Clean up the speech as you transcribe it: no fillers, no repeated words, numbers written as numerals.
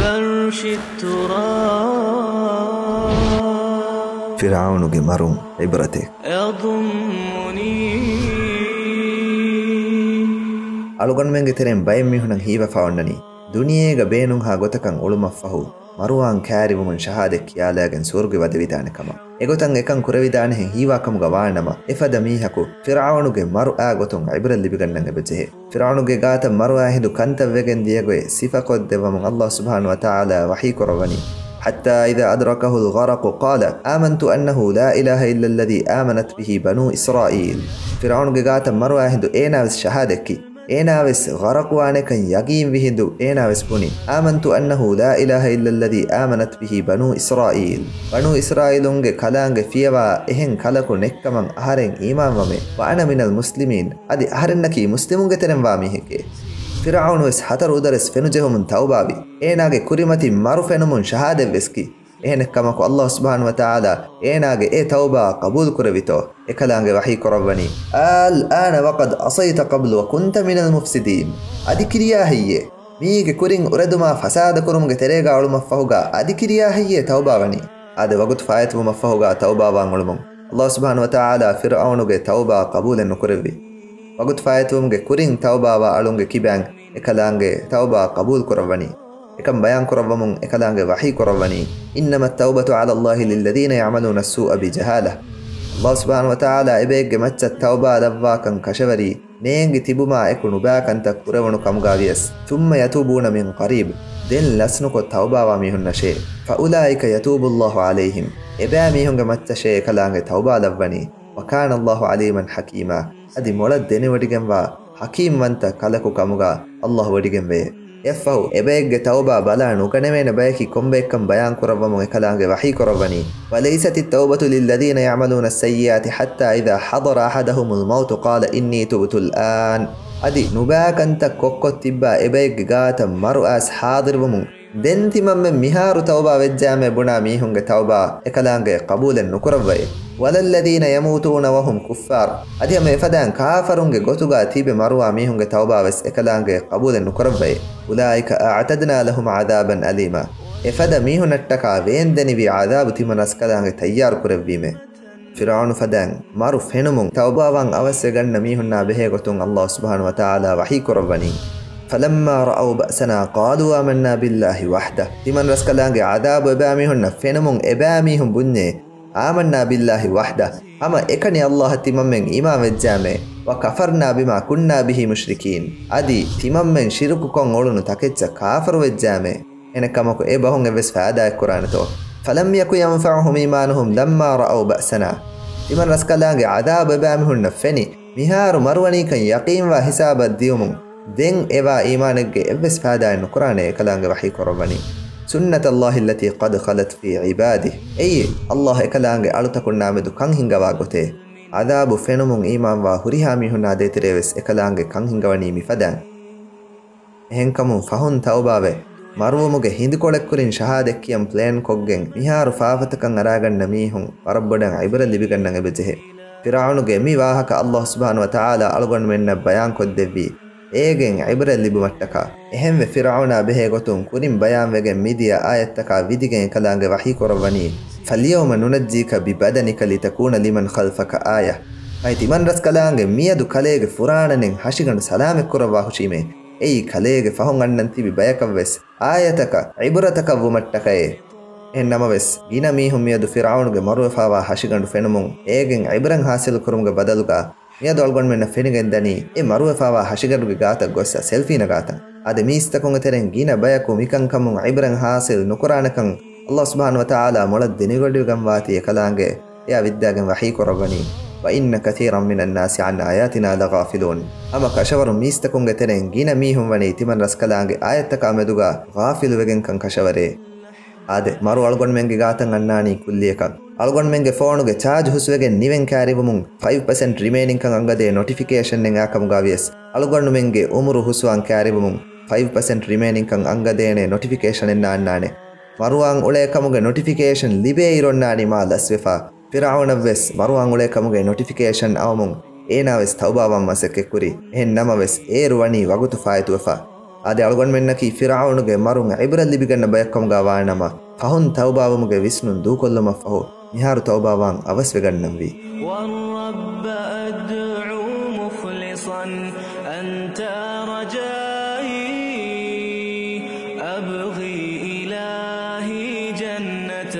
فرش التراب فرعون مرون عبرتك يضمني අලුගන් මෙන්ගේ තෙරෙන් බයෙන් මිහුණන් හීව ෆවන්නනි දුනියේග බේනුන් හා ගොතකන් උළුමෆහු මරුවාන් කෑරිවුමුන් ෂහාදෙක් කියාලෑගෙන් සූර්ගෙ වදවිතානකම එගොතන් එකන් කුරවිදානෙහෙන් හීවාකමුග වානම එෆද මීහකු ෆිරාවුනුගේ මරු ඈ ගොතුන් ඉබ්‍රල් ලිබිගන්නන් එබෙජෙහි ෆිරාවුනුගේ ගාත මරු ඈ හිඳු කන්තව්වෙගෙන් දියගොය සිෆකොත් දෙවමුන් අල්ලාහ් සුබ්හානහු වතාලා වහී කරවනි حتى إذا أدركه الغرق قال آمنت أنه لا إله إلا الذي آمنت به بنو إسرائيل فرعون قاتا مروا هندو إيناوس شهادكي إيناوس غرقوانك يقيم بهندو إيناوس بني آمنت أنه لا إله إلا الذي آمنت به بنو إسرائيل كلانج فيوا إهن كلكو نكمن أهرين إيمان ومي وأنا من المسلمين أدي أهرنكي مسلمون قترن وامي هكي فرعون وس حتر ودرس فنجهم توبابي إيناغي كريمتي مارو فنمون شهادة بسكي إهنك كماكو الله سبحانه وتعالى إيناغي توبة قبول كربيتو إكلانغي وحي كربني الآن وقد أصيت قبل وكنت من المفسدين أدي كريا هي ميغي كورين أردما فساد كرمغي تريغا علم فهوغا أدي كريا هي توبة غني أدي وقت فايت ومفهوغا توبة وانغلمون الله سبحانه وتعالى فرعونغي توبة قبول نكربي وقت فايتومගේ කුරින් තවබාවා අලුන්ගේ කිබෑන් එකලාංගේ තවබා قبول කරවනි එකම් බයන් කරවමුන් එකලාංගේ වහී කරවනි ඉන්නම التوبة على الله للذين يعملون السوء بجهالة الله سبحانه وتعالى ඉබේගේ මච්ච තවබා දවවාකන් කෂවරි නේංගි තිබුමා එකුණු බෑකන්ත කුරවණු කම්ගාවියස් ثم يتوبون من قريب දෙන් ලස්නුකො තවබාවා මිහුන් නෂේ فأولئك يتوب الله عليهم එබෑ මිහුන්ගේ මච්ච ෂේ එකලාංගේ තවබා දවවනි وكان الله عليما حكيما أدي مولد ديني وديگن وا حكيم وانت كالكو كاموغا الله وديگن وي يفهو إبايك توبة بلا نوكنمين بايكي كمبيكم بيان كربمو إكالانغ وحي كربني وليست التوبة للذين يعملون السيئات حتى إذا حضر أحدهم الموت قال إني تبت الآن أدي نباك أنت كوكو تبا إبايك غاتا مرؤاس حاضر ومو دنتي من مهار توبة وجامع بنا ميهنغ توبة إكالانغ قبول نكربوي وللذين يموتون وهم كفار أدي ما فدان كافرونغ غوتوغا تيبه مروا ميهنغ توبة وس إكالانغ قبول نكربوي أولئك أعتدنا لهم عذابا أليما إفدا ميهن التكا وين دني بعذاب تيمن أسكالانغ تيار كربويمه فرعون فدان مارو فينمون توبة وان أوسغن ميهن به غوتون الله سبحانه وتعالى وحي كربني فلما رأوا بأسنا قالوا آمنا بالله وحده تمن رسكلانغ عذاب إباميهن فينمون إباميهم بني آمنا بالله وحده أما إكني الله تمن من إمام الجامع وكفرنا بما كنا به مشركين أدي تمن من شرككم أولون تكتش كافر والجامع إنكمكو إباهم بس فادا القرآن فلم يكن ينفعهم إيمانهم لما رأوا بأسنا تمن رسكلانغ عذاب إباميهن فيني مهار مرواني كان يقين وحساب الديومون دين إبا إيمانك إبس فادا القرآن كلانغ وحي كربني سنة الله التي قد خلت في عباده أي الله كلانغ ألتكن نامدو كان هنغوا غوتي عذاب فينمون إيمان وحريها ميهن عدي تريوس كلانغ كان هنغواني مفدان هنكمون فهن توباوه مروموغ هندكولك كورين شهادك كيام پلان كوغن ميهار فافتكن أراغن نميهن وربودن عبر لبغن نغبجه فرعونوغ مي واهك الله سبحانه وتعالى ألغن من بيان كودبي ඒගෙන් ඉබ්‍රල් ලිබුමට්ටකා එහෙම ෆිරාඋනා බෙහෙ ගොතුන් කුරින් බයාන් වෙගෙන් මිදියා ආයත්තකා විදිගෙන් කලාංගේ වහී කරවනි ෆලියෝම නුනජ්ජීක බිබදනික ලිතකුන ලිමන් ඛල්ෆක ආය අයිති මන් රස් කලාංගේ මියදු කලේගේ ෆුරාණනෙන් හෂිගන් සලාමෙක් කරවා හුෂීමේ එයි කලේගේ ෆහොන් අන්නන් තිබි බයකම් වෙස් ආයතක ඉබ්‍රතක වුමට්ටකේ එන්නම වෙස් ගින මීහුම් මියදු ෆිරාඋන්ගේ මරුවෆාවා හෂිගන් ෆෙනමුන් ඒගෙන් ඉබ්‍රන් හාසිල් කරුම්ගේ බදලුකා මියදු අල්ගොන් මෙන්න ෆෙනිගෙන් දනි ඒ මරුවෆාවා හෂිගරුගේ ගාතක් ගොස්ස සෙල්ෆීන ගාතක් අද මීස්තකොන් තෙරෙන් ගින බයකු මිකන් කමුන් ඉබ්‍රන් හාසිල් නුකුරානකන් අල්ලාහ් සුබ්හානහු වතාලා මොළ දිනගොඩිගම් වාතිය කලාංගේ එයා විද්‍යාගෙන් වහී කරවනි وإن كثيرا من الناس عن آياتنا لغافلون أما كشور ميستكون ترين جينا ميهم وني تمن رسكلانج آياتك أمدوغا غافل وجن كان كشوري آده مارو ألغون منجي غاتن أناني كليكا ألغون منجي فونوغي charge هسوغي نيوين كاريبمون 5% remaining كان أنغدي notification نيغا كمغاويس ألغون منجي عمرو هسوان كاريبمون 5% remaining كان أنغدي notification ناناني ماروان أولي كمغي notification لبي إيرون ناني ما لسوفا فرعون وس مروان أولي كمغي notification أومون ඒනාවෙස් තවබාවම් මසෙක් කුරි එහෙන් නමවෙස් ඒරුවනි වගුතු ෆායතුවෆා ಆದೆ ಅಳುಗಣ್ಮೆನ್ನಕಿ ಫಿರೌನುಗೆ ಮರುಂ ಇಬ್ರತ್ ಲಿಬಿಗಣ್ಣ ಬಯಕ್ಕಂಗ ವಾಣಮ ಫಹುನ್ ತೌಬಾವಮುಗೆ ವಿಸ್ನುನ್ ದೂಕೊಲ್ಲಮ ಫಹು ನಿಹಾರು ತೌಬಾವಾಂ ಅವಸ್ವೆಗಣ್ಣಂವಿ والرب أدعو مخلصا أنت رجائي أبغي إلهي جنة